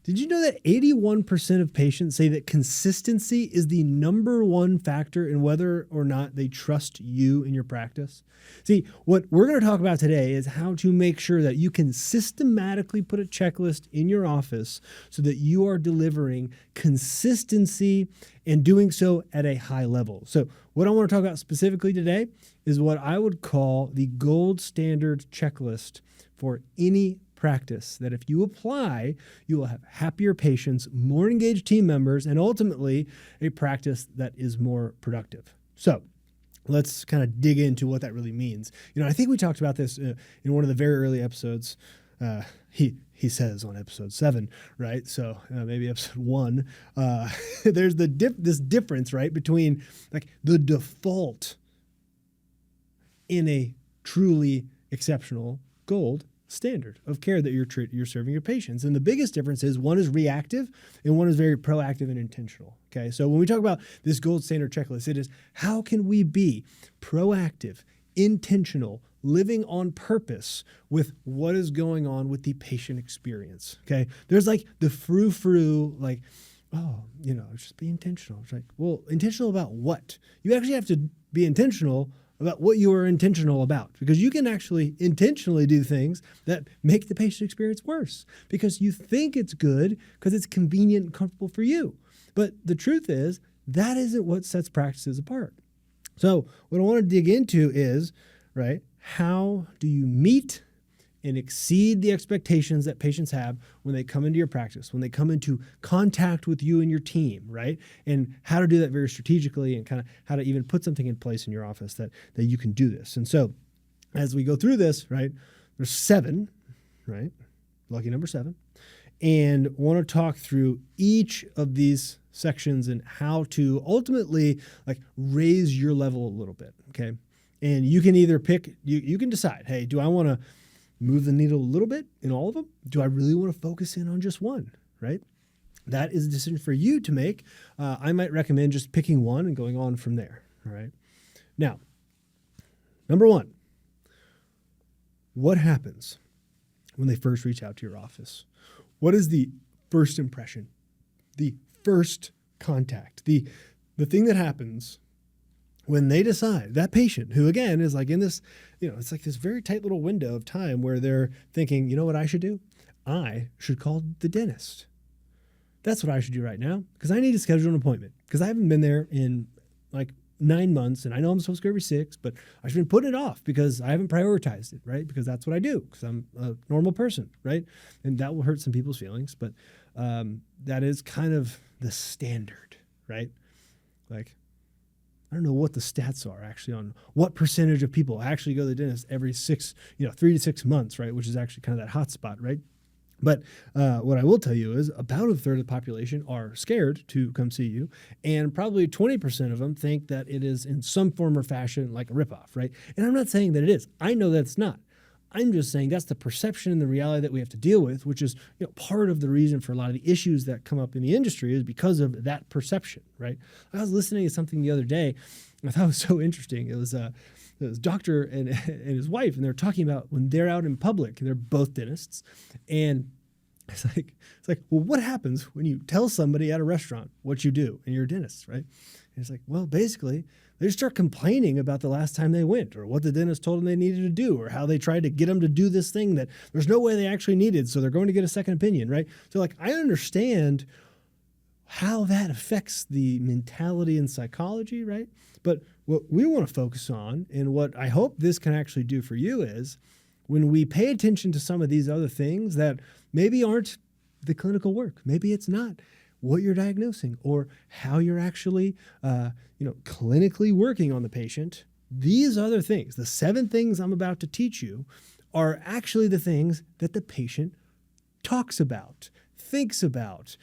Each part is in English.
Did you know that 81% of patients say that consistency is the number one factor in whether or not they trust you in your practice? See, what we're going to talk about today is how to make sure that you can systematically put a checklist in your office so that you are delivering consistency and doing so at a high level. So what I want to talk about specifically today is what I would call the gold standard checklist for any practice that if you apply, you will have happier patients, more engaged team members, and ultimately a practice that is more productive. So let's kind of dig into what that really means. I think we talked about this in one of the very early episodes. He says on episode 7, right? So maybe episode 1. There's this difference, right, between like the default in a truly exceptional gold standard of care that you're serving your patients. And the biggest difference is one is reactive and one is very proactive and intentional. Okay. So when we talk about this gold standard checklist, it is how can we be proactive, intentional, living on purpose with what is going on with the patient experience. Okay. There's like the frou-frou, like, just be intentional. It's like, well, intentional about what? You actually have to be intentional about what you are intentional about, because you can actually intentionally do things that make the patient experience worse because you think it's good because it's convenient and comfortable for you. But the truth is that isn't what sets practices apart. So what I want to dig into is, right, how do you meet and exceed the expectations that patients have when they come into your practice, when they come into contact with you and your team, right? And how to do that very strategically and kind of how to even put something in place in your office that you can do this. And so as we go through this, right, there's 7, right? Lucky number 7. And want to talk through each of these sections and how to ultimately like raise your level a little bit, okay? And you can either pick, you can decide, hey, do I want to move the needle a little bit in all of them? Do I really want to focus in on just one, right? That is a decision for you to make. I might recommend just picking one and going on from there, all right? Now, number 1, what happens when they first reach out to your office? What is the first impression, the first contact, the thing that happens when they decide, that patient who again is like in this, it's like this very tight little window of time where they're thinking, you know what I should do? I should call the dentist. That's what I should do right now because I need to schedule an appointment because I haven't been there in like 9 months and I know I'm supposed to go every 6, but I've been putting it off because I haven't prioritized it, right? Because that's what I do because I'm a normal person, right? And that will hurt some people's feelings, but that is kind of the standard, right? Like, I don't know what the stats are actually on what percentage of people actually go to the dentist every 3 to 6 months, right? Which is actually kind of that hot spot, right? But what I will tell you is about a third of the population are scared to come see you, and probably 20% of them think that it is in some form or fashion like a ripoff, right? And I'm not saying that it is. I know that it's not. I'm just saying that's the perception and the reality that we have to deal with, which is part of the reason for a lot of the issues that come up in the industry is because of that perception, right? I was listening to something the other day, and I thought it was so interesting. It was a doctor and his wife, and they're talking about when they're out in public, and they're both dentists, and it's like, well, what happens when you tell somebody at a restaurant what you do and you're a dentist, right? And it's like, well, basically, they start complaining about the last time they went or what the dentist told them they needed to do or how they tried to get them to do this thing that there's no way they actually needed, so they're going to get a second opinion, right? So, like, I understand how that affects the mentality and psychology, right? But what we want to focus on and what I hope this can actually do for you is when we pay attention to some of these other things that maybe aren't the clinical work, maybe it's not what you're diagnosing or how you're actually, clinically working on the patient. These other things, the 7 things I'm about to teach you, are actually the things that the patient talks about, thinks about,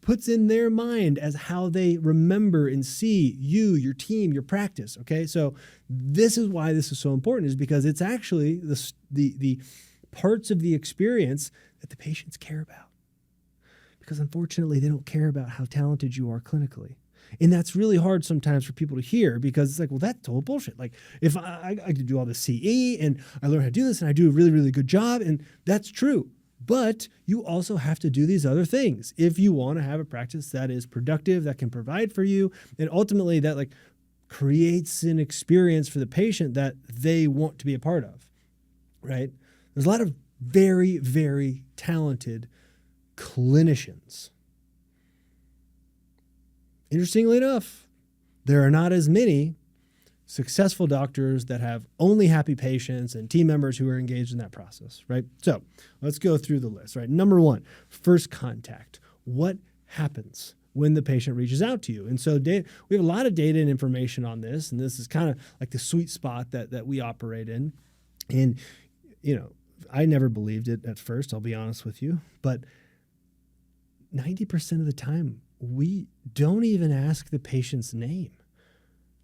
puts in their mind as how they remember and see you, your team, your practice. Okay, so this is why this is so important, is because it's actually the parts of the experience that the patients care about. Because unfortunately, they don't care about how talented you are clinically. And that's really hard sometimes for people to hear because it's like, well, that's total bullshit. Like if I could do all the CE and I learn how to do this and I do a really, really good job, and that's true. But you also have to do these other things if you want to have a practice that is productive, that can provide for you, and ultimately that like creates an experience for the patient that they want to be a part of, right? There's a lot of very, very talented clinicians. Interestingly enough, there are not as many successful doctors that have only happy patients and team members who are engaged in that process, right? So let's go through the list, right? Number one, first contact. What happens when the patient reaches out to you? And so we have a lot of data and information on this, and this is kind of like the sweet spot that we operate in. And, you know, I never believed it at first, I'll be honest with you, but 90% of the time, we don't even ask the patient's name.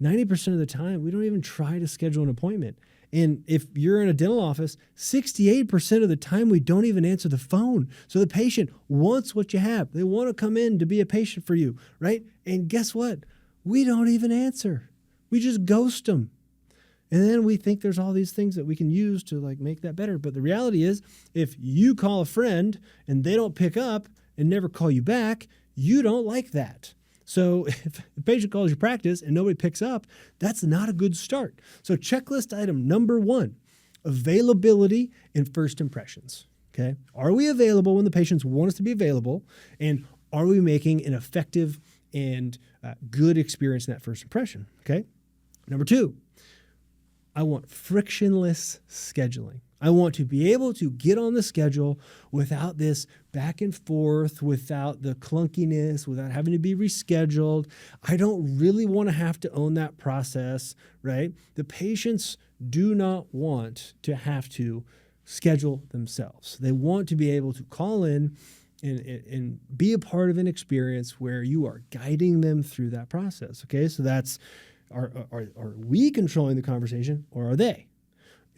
90% of the time, we don't even try to schedule an appointment. And if you're in a dental office, 68% of the time, we don't even answer the phone. So the patient wants what you have. They want to come in to be a patient for you, right? And guess what? We don't even answer. We just ghost them. And then we think there's all these things that we can use to like make that better. But the reality is, if you call a friend and they don't pick up and never call you back, you don't like that. So if a patient calls your practice and nobody picks up, that's not a good start. So checklist item number one, availability and first impressions. Okay. Are we available when the patients want us to be available? And are we making an effective and good experience in that first impression? Okay. Number two, I want frictionless scheduling. I want to be able to get on the schedule without this back and forth, without the clunkiness, without having to be rescheduled. I don't really want to have to own that process, right? The patients do not want to have to schedule themselves. They want to be able to call in and be a part of an experience where you are guiding them through that process. Okay, so that's, are we controlling the conversation, or are they?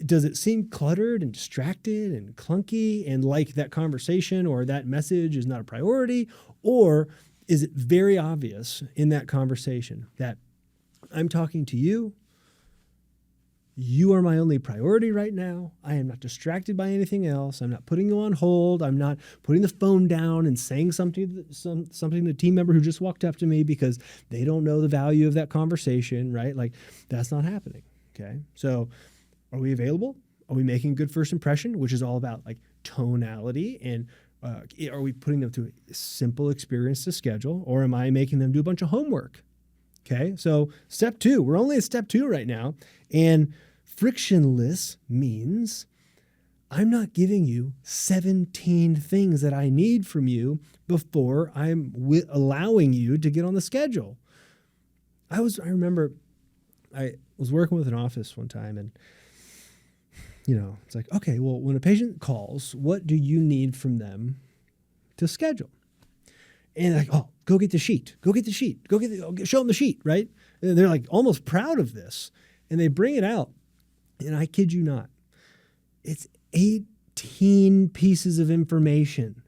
Does it seem cluttered and distracted and clunky and like that conversation or that message is not a priority? Or is it very obvious in that conversation that I'm talking to you, you are my only priority right now, I am not distracted by anything else, I'm not putting you on hold, I'm not putting the phone down and saying something to the team member who just walked up to me because they don't know the value of that conversation, right? Like, that's not happening, okay? So are we available? Are we making a good first impression, which is all about like tonality, and are we putting them through a simple experience to schedule, or am I making them do a bunch of homework? Okay, so step two, we're only at step two right now, and frictionless means I'm not giving you 17 things that I need from you before I'm allowing you to get on the schedule. I remember I was working with an office one time, and you know, it's like, okay, well, when a patient calls, what do you need from them to schedule? And like, oh, go get the sheet. Go get the sheet. Show them the sheet, right? And they're like almost proud of this. And they bring it out. And I kid you not, it's 18 pieces of information.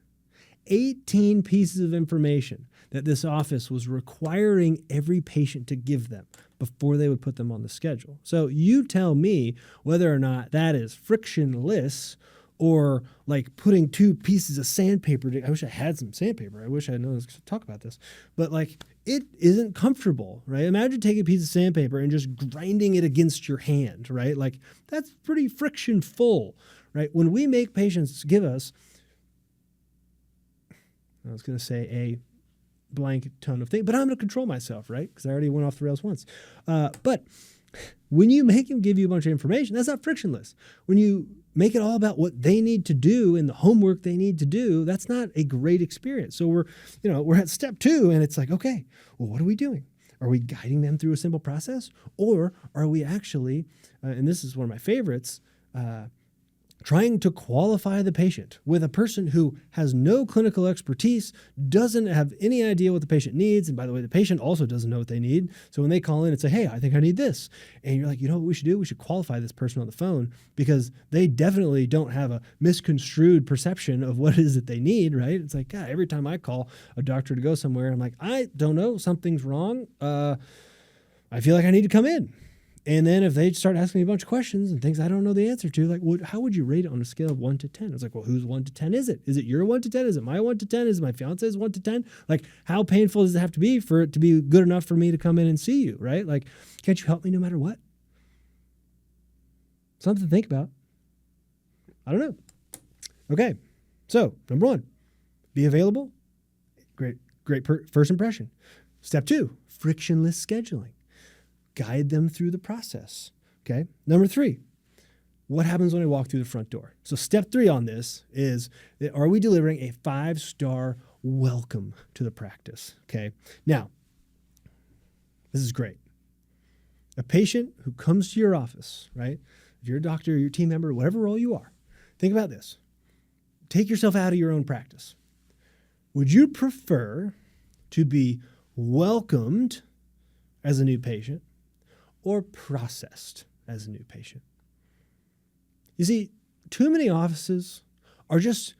18 pieces of information that this office was requiring every patient to give them before they would put them on the schedule. So you tell me whether or not that is frictionless or like putting two pieces of sandpaper. I wish I had some sandpaper. I wish I had known to talk about this. But like, it isn't comfortable, right? Imagine taking a piece of sandpaper and just grinding it against your hand, right? Like, that's pretty friction full, right? When we make patients give us, I was going to say a blank ton of things, but I'm going to control myself, right? Because I already went off the rails once. But when you make them give you a bunch of information, that's not frictionless. When you make it all about what they need to do and the homework they need to do, that's not a great experience. So we're at step two, and it's like, okay, well, what are we doing? Are we guiding them through a simple process, or are we actually, and this is one of my favorites, trying to qualify the patient with a person who has no clinical expertise, doesn't have any idea what the patient needs. And by the way, the patient also doesn't know what they need. So when they call in and say, hey, I think I need this. And you're like, you know what we should do? We should qualify this person on the phone, because they definitely don't have a misconstrued perception of what it is that they need, right? It's like, God, every time I call a doctor to go somewhere, I'm like, I don't know, something's wrong. I feel like I need to come in. And then if they start asking me a bunch of questions and things I don't know the answer to, like, how would you rate it on a scale of 1 to 10? I was like, well, whose 1 to 10 is it? Is it your 1 to 10? Is it my 1 to 10? Is it my fiance's 1 to 10? Like, how painful does it have to be for it to be good enough for me to come in and see you, right? Like, can't you help me no matter what? Something to think about. I don't know. Okay. So, number 1, be available. Great first impression. Step 2, frictionless scheduling. Guide them through the process. Okay. Number 3, what happens when I walk through the front door? So step 3 on this is, are we delivering a 5-star welcome to the practice? Okay. Now, this is great. A patient who comes to your office, right? If you're a doctor, your team member, whatever role you are, think about this. Take yourself out of your own practice. Would you prefer to be welcomed as a new patient or processed as a new patient? You see, too many offices are just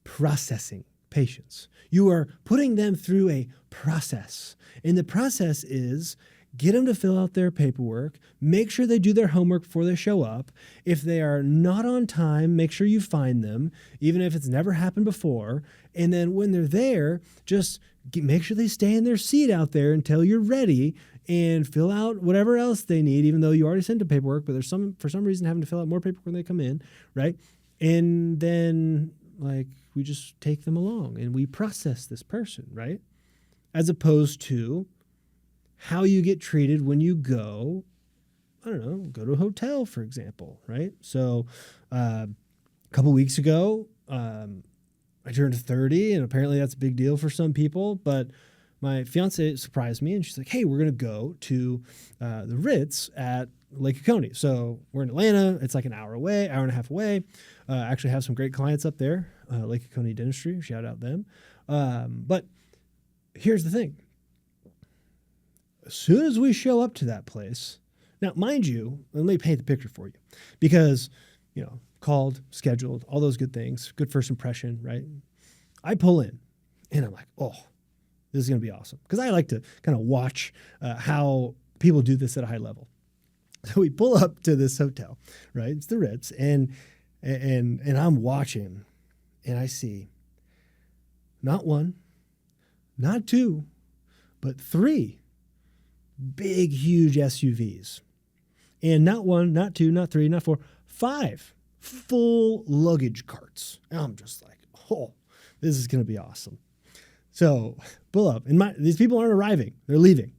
processing patients. You are putting them through a process. And the process is get them to fill out their paperwork, make sure they do their homework before they show up. If they are not on time, make sure you find them, even if it's never happened before. And then when they're there, just make sure they stay in their seat out there until you're ready and fill out whatever else they need, even though you already sent the paperwork, but there's for some reason having to fill out more paperwork when they come in, right? And then we just take them along and we process this person, right? As opposed to how you get treated when you go to a hotel, for example, right? So a couple weeks ago, I turned 30, and apparently that's a big deal for some people, but my fiance surprised me, and she's like, hey, we're going to go to the Ritz at Lake Oconee. So we're in Atlanta. It's like an hour and a half away. Actually have some great clients up there, Lake Oconee Dentistry. Shout out them. But here's the thing. As soon as we show up to that place, now, mind you, let me paint the picture for you, because, called, scheduled, all those good things, good first impression, right? I pull in, and I'm like, oh, this is going to be awesome, because I like to kind of watch how people do this at a high level. So we pull up to this hotel, right? It's the Ritz, and I'm watching, and I see not 1, not 2, but 3 big, huge SUVs. And not 1, not 2, not 3, not 4, 5 full luggage carts. And I'm just like, oh, this is going to be awesome. So pull up. And these people aren't arriving. They're leaving.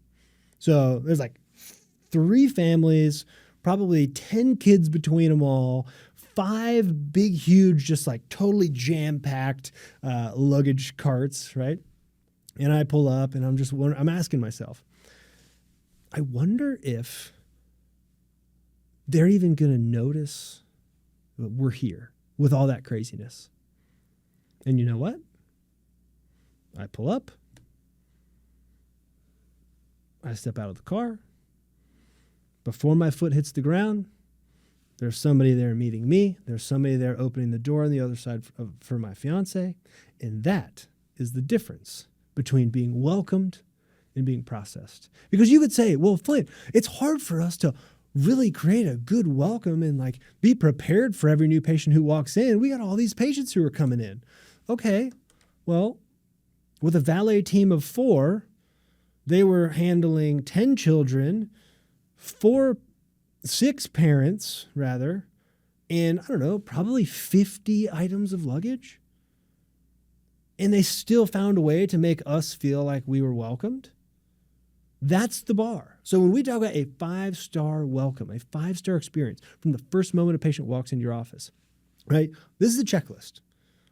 So there's 3 families, probably 10 kids between them all, 5 big, huge, just totally jam-packed luggage carts, right? And I pull up, and I'm asking myself, I wonder if they're even going to notice that we're here with all that craziness. And you know what? I pull up. I step out of the car. Before my foot hits the ground, there's somebody there meeting me. There's somebody there opening the door on the other side for my fiance. And that is the difference between being welcomed and being processed. Because you could say, well, Flint, it's hard for us to really create a good welcome and be prepared for every new patient who walks in. We got all these patients who are coming in. Okay, well, with a valet team of 4, they were handling 10 children, 6 parents rather, and probably 50 items of luggage. And they still found a way to make us feel like we were welcomed. That's the bar. So when we talk about a 5-star welcome, a 5-star experience from the first moment a patient walks into your office, right? This is a checklist.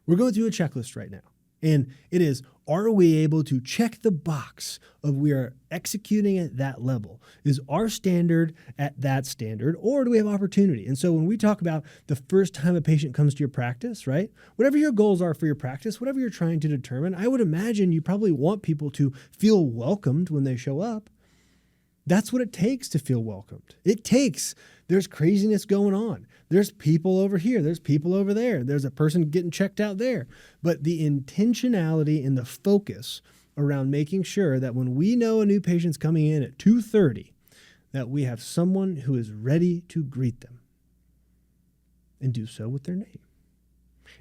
We're going through a checklist right now. And it is, are we able to check the box of we are executing at that level? Is our standard at that standard, or do we have opportunity? And so when we talk about the first time a patient comes to your practice, right? Whatever your goals are for your practice, whatever you're trying to determine, I would imagine you probably want people to feel welcomed when they show up. That's what it takes to feel welcomed. There's craziness going on. There's people over here. There's people over there. There's a person getting checked out there. But the intentionality and the focus around making sure that when we know a new patient's coming in at 2:30, that we have someone who is ready to greet them and do so with their name.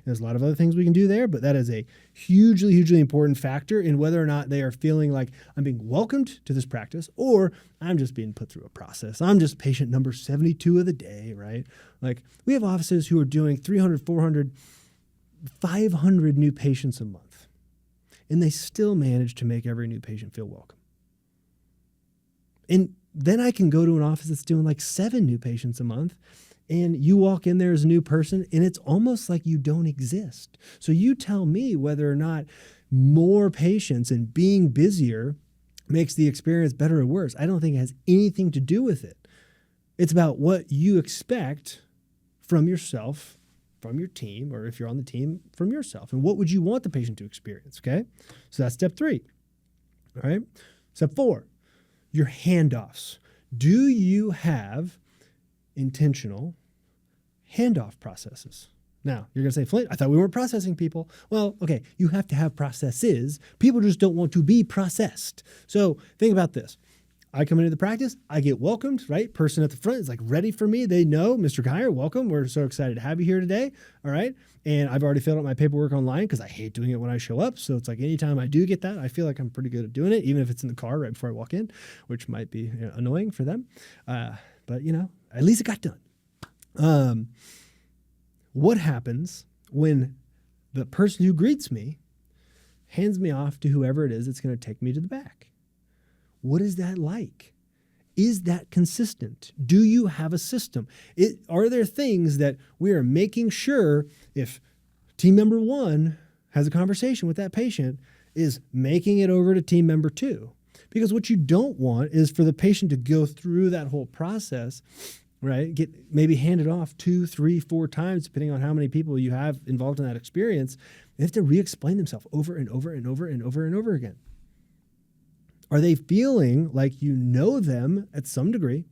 There's a lot of other things we can do there, but that is a hugely, hugely important factor in whether or not they are feeling like I'm being welcomed to this practice or I'm just being put through a process. I'm just patient number 72 of the day, right? Like we have offices who are doing 300, 400, 500 new patients a month, and they still manage to make every new patient feel welcome. And then I can go to an office that's doing like 7 new patients a month, and you walk in there as a new person, and it's almost like you don't exist. So you tell me whether or not more patients and being busier makes the experience better or worse. I don't think it has anything to do with it. It's about what you expect from yourself, from your team, or if you're on the team, from yourself. And what would you want the patient to experience, okay? So that's step 3, all right? Step 4, your handoffs. Do you have intentional handoff processes? Now, you're going to say, Flint, I thought we weren't processing people. Well, okay, you have to have processes. People just don't want to be processed. So think about this. I come into the practice, I get welcomed, right? Person at the front is like ready for me. They know, Mr. Kyer, welcome. We're so excited to have you here today. All right. And I've already filled out my paperwork online because I hate doing it when I show up. So it's like anytime I do get that, I feel like I'm pretty good at doing it, even if it's in the car right before I walk in, which might be annoying for them. But at least it got done. What happens when the person who greets me hands me off to whoever it is that's going to take me to the back? What is that like? Is that consistent? Do you have a system? Are there things that we are making sure if team member 1 has a conversation with that patient is making it over to team member 2? Because what you don't want is for the patient to go through that whole process, right? Get maybe handed off 2, 3, 4 times, depending on how many people you have involved in that experience. They have to re-explain themselves over and over and over and over and over again. Are they feeling like you know them at some degree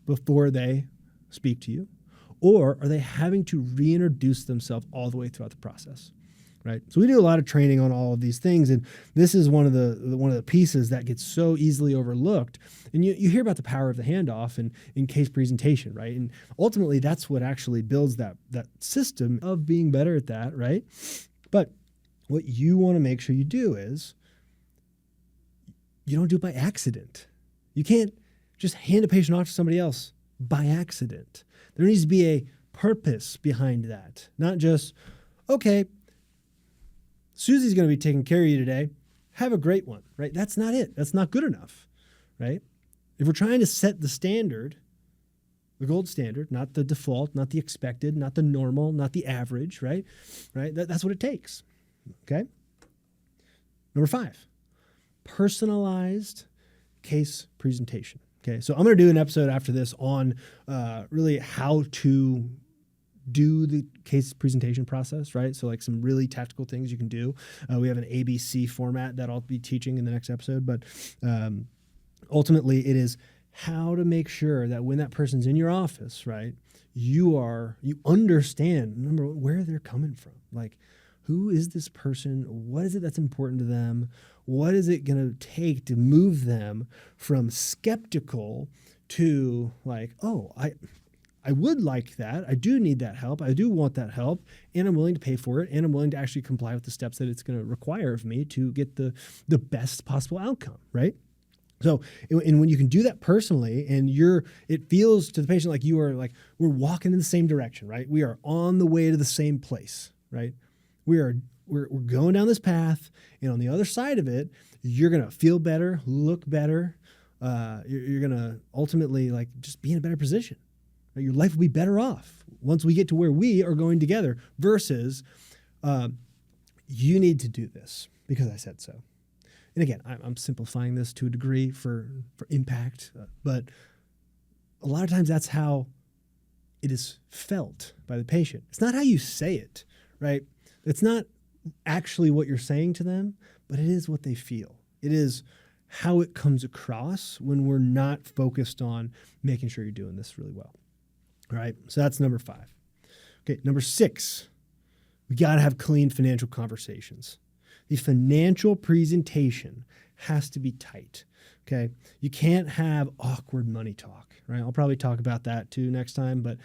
before they speak to you? Or are they having to reintroduce themselves all the way throughout the process? Right? So we do a lot of training on all of these things, and this is one of the pieces that gets so easily overlooked. And you hear about the power of the handoff and in case presentation, right? And ultimately, that's what actually builds that system of being better at that, right? But what you want to make sure you do is you don't do it by accident. You can't just hand a patient off to somebody else by accident. There needs to be a purpose behind that, not just, okay, Susie's going to be taking care of you today. Have a great one, right? That's not it. That's not good enough, right? If we're trying to set the standard, the gold standard, not the default, not the expected, not the normal, not the average, right? That's what it takes, okay? Number 5, personalized case presentation, okay? So I'm going to do an episode after this on really how to do the case presentation process, right? So like some really tactical things you can do. We have an ABC format that I'll be teaching in the next episode, but ultimately it is how to make sure that when that person's in your office, right, you understand, number one, where they're coming from. Like, who is this person? What is it that's important to them? What is it going to take to move them from skeptical to like, oh, I would like that. I do need that help. I do want that help, and I'm willing to pay for it, and I'm willing to actually comply with the steps that it's going to require of me to get the best possible outcome, right? So, and when you can do that personally, and it feels to the patient like we're walking in the same direction, right? We are on the way to the same place, right? We're going down this path, and on the other side of it, you're going to feel better, look better. You're going to ultimately like just be in a better position. Your life will be better off once we get to where we are going together versus you need to do this because I said so. And again, I'm simplifying this to a degree for impact, but a lot of times that's how it is felt by the patient. It's not how you say it, right? It's not actually what you're saying to them, but it is what they feel. It is how it comes across when we're not focused on making sure you're doing this really well. All right, so that's number 5. Okay, number 6, we got to have clean financial conversations. The financial presentation has to be tight. Okay. You can't have awkward money talk, right? I'll probably talk about that too next time. But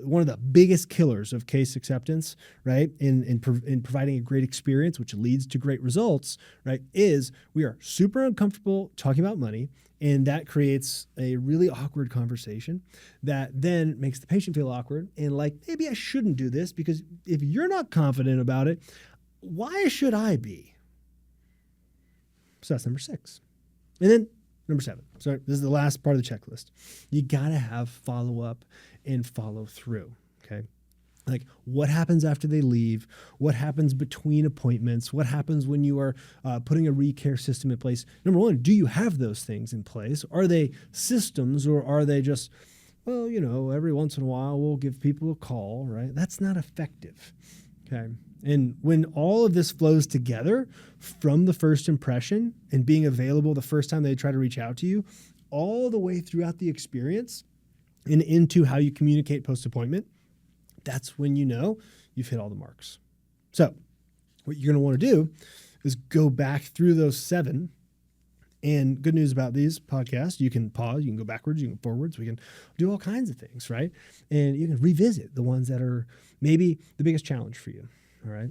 one of the biggest killers of case acceptance, right, in providing a great experience, which leads to great results, right, is we are super uncomfortable talking about money. And that creates a really awkward conversation that then makes the patient feel awkward and like, maybe I shouldn't do this, because if you're not confident about it, why should I be? So that's number 6. And then number 7. So this is the last part of the checklist. You got to have follow-up and follow through. Okay. Like, what happens after they leave? What happens between appointments? What happens when you are putting a re-care system in place? Number 1, do you have those things in place? Are they systems, or are they just, well, every once in a while we'll give people a call, right? That's not effective. Okay. And when all of this flows together from the first impression and being available the first time they try to reach out to you, all the way throughout the experience and into how you communicate post-appointment, that's when you've hit all the marks. So what you're going to want to do is go back through those 7. And good news about these podcasts, you can pause, you can go backwards, you can go forwards, we can do all kinds of things, right? And you can revisit the ones that are maybe the biggest challenge for you, all right?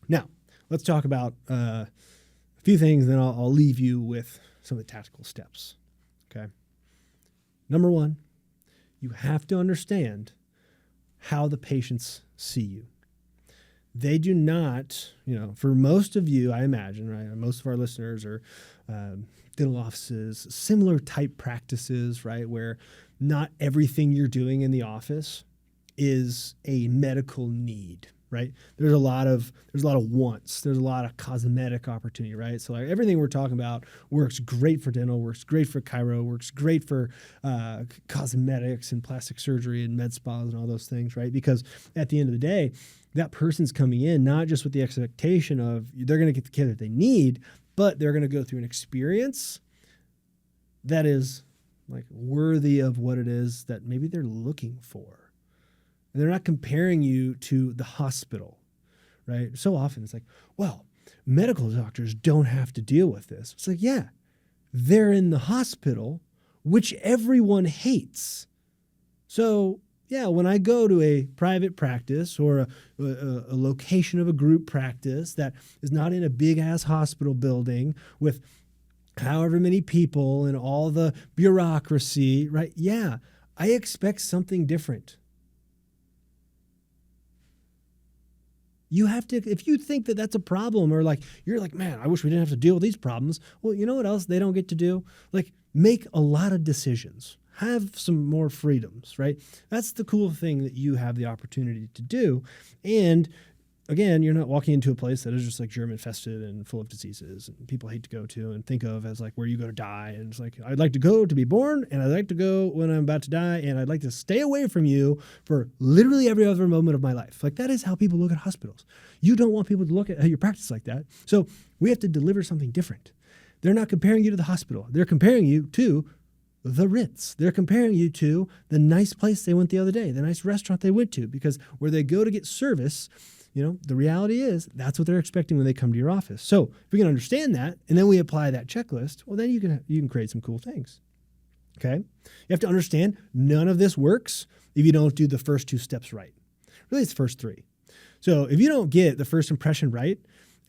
Now, let's talk about a few things, then I'll leave you with some of the tactical steps, okay? Number 1, you have to understand how the patients see you. They do not, for most of you, I imagine, right? Most of our listeners are dental offices, similar type practices, right? Where not everything you're doing in the office is a medical need, right? There's a lot of wants. There's a lot of cosmetic opportunity, right? So like everything we're talking about works great for dental, works great for chiro, works great for cosmetics and plastic surgery and med spas and all those things, right? Because at the end of the day, that person's coming in not just with the expectation of they're going to get the care that they need, but they're going to go through an experience that is like worthy of what it is that maybe they're looking for. And they're not comparing you to the hospital, right? So often it's like, well, medical doctors don't have to deal with this. It's like, yeah, they're in the hospital, which everyone hates. So yeah, when I go to a private practice or a location of a group practice that is not in a big ass hospital building with however many people and all the bureaucracy, right? Yeah, I expect something different. You have to, if you think that that's a problem, or like, you're like, man, I wish we didn't have to deal with these problems. Well, you know what else they don't get to do? Like, make a lot of decisions. Have some more freedoms, right? That's the cool thing that you have the opportunity to do. And again, you're not walking into a place that is just like germ infested and full of diseases and people hate to go to and think of as like where you go to die. And it's like, I'd like to go to be born, and I'd like to go when I'm about to die, and I'd like to stay away from you for literally every other moment of my life. Like, that is how people look at hospitals. You don't want people to look at your practice like that. So we have to deliver something different. They're not comparing you to the hospital. They're comparing you to the Ritz. They're comparing you to the nice place they went the other day, the nice restaurant they went to, because where they go to get service, the reality is that's what they're expecting when they come to your office. So if we can understand that, and then we apply that checklist, well, then you can create some cool things. Okay. You have to understand none of this works if you don't do the first 2 steps right. Really, it's the first 3. So if you don't get the first impression right,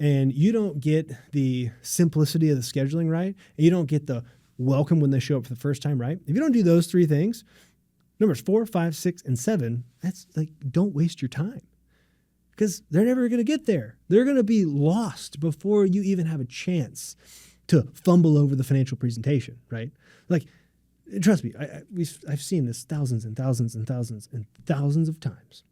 and you don't get the simplicity of the scheduling right, and you don't get the welcome when they show up for the first time right, if you don't do those 3 things, numbers 4, 5, 6, and 7, that's like, don't waste your time. Because they're never going to get there. They're going to be lost before you even have a chance to fumble over the financial presentation, right? Like, trust me, I've seen this thousands and thousands and thousands and thousands of times.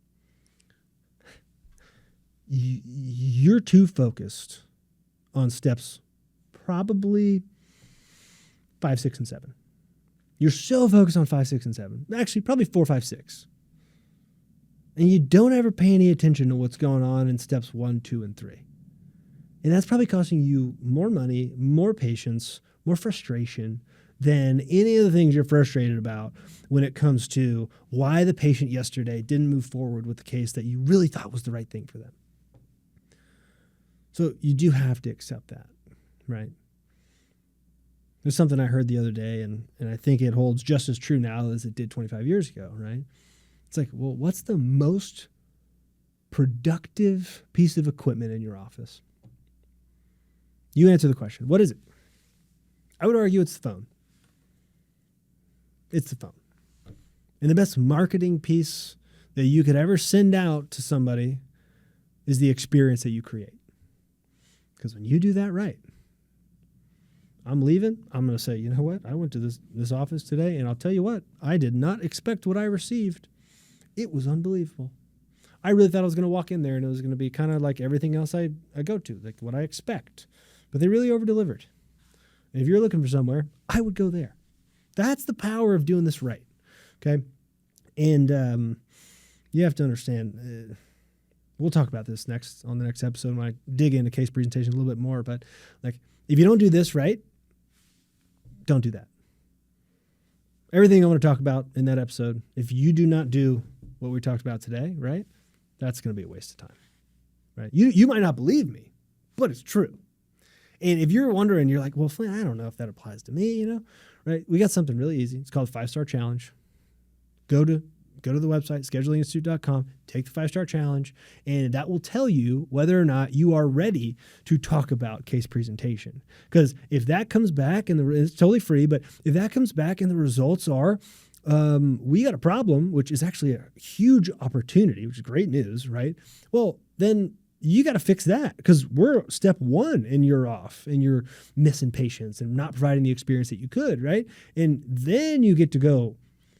You're too focused on steps probably 5, 6, and 7. You're so focused on 5, 6, and 7. Actually, probably 4, 5, 6. And you don't ever pay any attention to what's going on in steps 1, 2, and 3. And that's probably costing you more money, more patience, more frustration than any of the things you're frustrated about when it comes to why the patient yesterday didn't move forward with the case that you really thought was the right thing for them. So you do have to accept that, right? There's something I heard the other day, and I think it holds just as true now as it did 25 years ago, right? It's like, well, what's the most productive piece of equipment in your office? You answer the question. What is it? I would argue it's the phone. It's the phone. And the best marketing piece that you could ever send out to somebody is the experience that you create. Because when you do that right, I'm leaving. I'm going to say, you know what? I went to this office today, and I'll tell you what, I did not expect what I received. It was unbelievable. I really thought I was going to walk in there, and it was going to be kind of like everything else I go to, like what I expect. But they really over-delivered. And if you're looking for somewhere, I would go there. That's the power of doing this right, okay? And you have to understand, we'll talk about this on the next episode when I dig into case presentation a little bit more, but like if you don't do this right, don't do that. Everything I want to talk about in that episode, if you do not do what we talked about today, right, that's going to be a waste of time, right? You might not believe me, but it's true. And if you're wondering, you're like, well, Flynn, I don't know if that applies to me, right? We got something really easy. It's called 5-Star Challenge. Go to the website, schedulinginstitute.com, take the 5-Star Challenge, and that will tell you whether or not you are ready to talk about case presentation. Because if that comes back, and it's totally free, but if that comes back and the results are, we got a problem, which is actually a huge opportunity, which is great news, right? Well, then you got to fix that, because we're step one and you're off and you're missing patients and not providing the experience that you could, right? And then you get to go,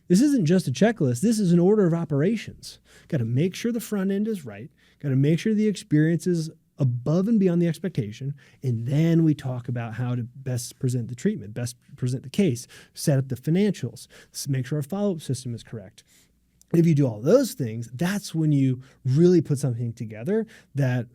this isn't just a checklist. This is an order of operations. Got to make sure the front end is right. Got to make sure the experience is above and beyond the expectation. And then we talk about how to best present the treatment, best present the case, set up the financials, make sure our follow-up system is correct. If you do all those things, that's when you really put something together that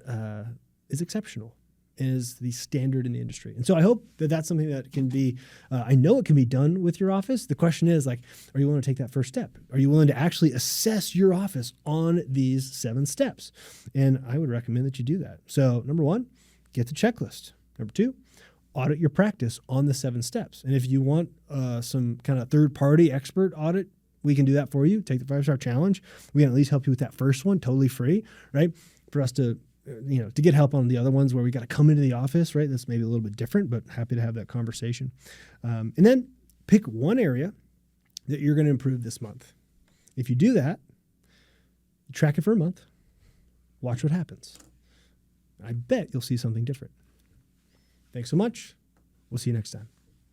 is exceptional, is the standard in the industry. And so I hope that that's something that can be, I know it can be done with your office. The question is, like, are you willing to take that first step? Are you willing to actually assess your office on these 7 steps? And I would recommend that you do that. So number 1, get the checklist. Number 2, audit your practice on the 7 steps. And if you want some kind of third-party expert audit, we can do that for you. Take the 5-Star Challenge. We can at least help you with that first one, totally free, right? For us to get help on the other ones where we got to come into the office, right? That's maybe a little bit different, but happy to have that conversation. And then pick one area that you're going to improve this month. If you do that, track it for a month, watch what happens. I bet you'll see something different. Thanks so much. We'll see you next time.